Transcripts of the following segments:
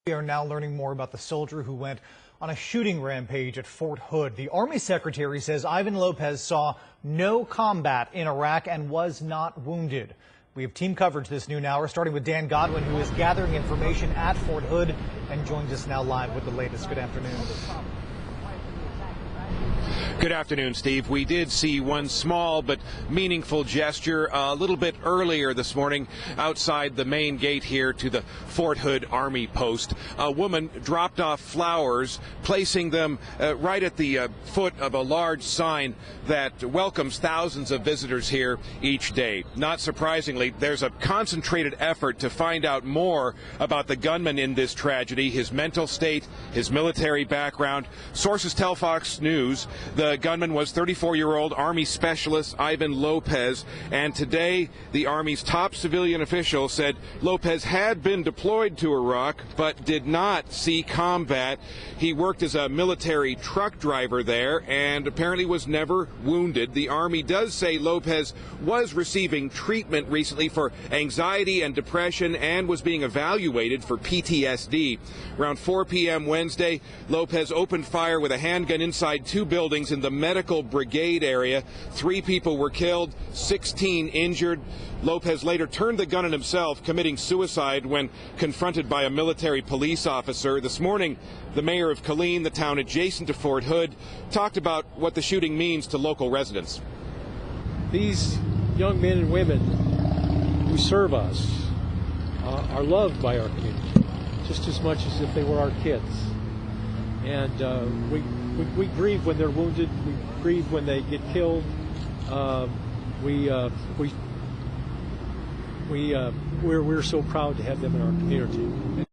We are now learning more about the soldier who went on a shooting rampage at Fort Hood. The Army Secretary says Ivan Lopez saw no combat in Iraq and was not wounded. We have team coverage this noon hour, starting with Dan Godwin, who is gathering information at Fort Hood and joins us now live with the latest. Good afternoon. Good afternoon, Steve. We did see one small but meaningful gesture a little bit earlier this morning outside the main gate here to the Fort Hood Army post. A woman dropped off flowers, placing them right at the foot of a large sign that welcomes thousands of visitors here each day. Not surprisingly, there's a concentrated effort to find out more about the gunman in this tragedy, his mental state, his military background. Sources tell Fox News the gunman was 34-year-old Army Specialist Ivan Lopez, and today the Army's top civilian official said Lopez had been deployed to Iraq but did not see combat. He worked as a military truck driver there and apparently was never wounded. The Army does say Lopez was receiving treatment recently for anxiety and depression and was being evaluated for PTSD. Around 4 p.m. Wednesday, Lopez opened fire with a handgun inside two buildings in the medical brigade area. 3 people were killed, 16 injured. Lopez later turned the gun on himself, committing suicide when confronted by a military police officer. This morning, the mayor of Killeen, the town adjacent to Fort Hood, talked about what the shooting means to local residents. These young men and women who serve us are loved by our community just as much as if they were our kids. And we grieve when they're wounded. We grieve when they get killed. We're so proud to have them in our community.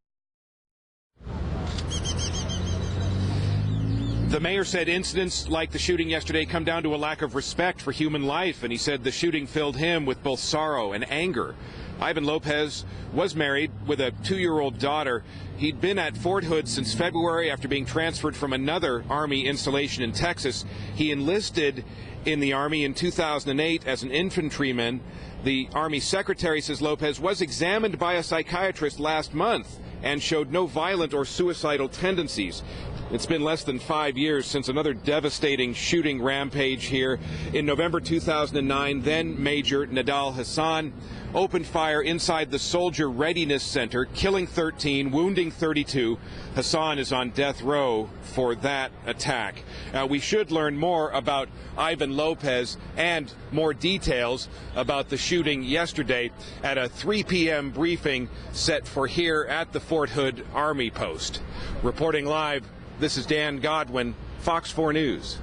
The mayor said incidents like the shooting yesterday come down to a lack of respect for human life, and he said the shooting filled him with both sorrow and anger. Ivan Lopez was married with a 2-year-old daughter. He'd been at Fort Hood since February after being transferred from another Army installation in Texas. He enlisted in the Army in 2008 as an infantryman. The Army Secretary says Lopez was examined by a psychiatrist last month and showed no violent or suicidal tendencies. It's been less than 5 years since another devastating shooting rampage here. In November 2009, then Major Nidal Hasan opened fire inside the Soldier Readiness Center, killing 13, wounding 32. Hasan is on death row for that attack. We should learn more about Ivan Lopez and more details about the shooting yesterday at a 3 p.m. briefing set for here at the Fort Hood Army Post. Reporting live, this is Dan Godwin, Fox 4 News.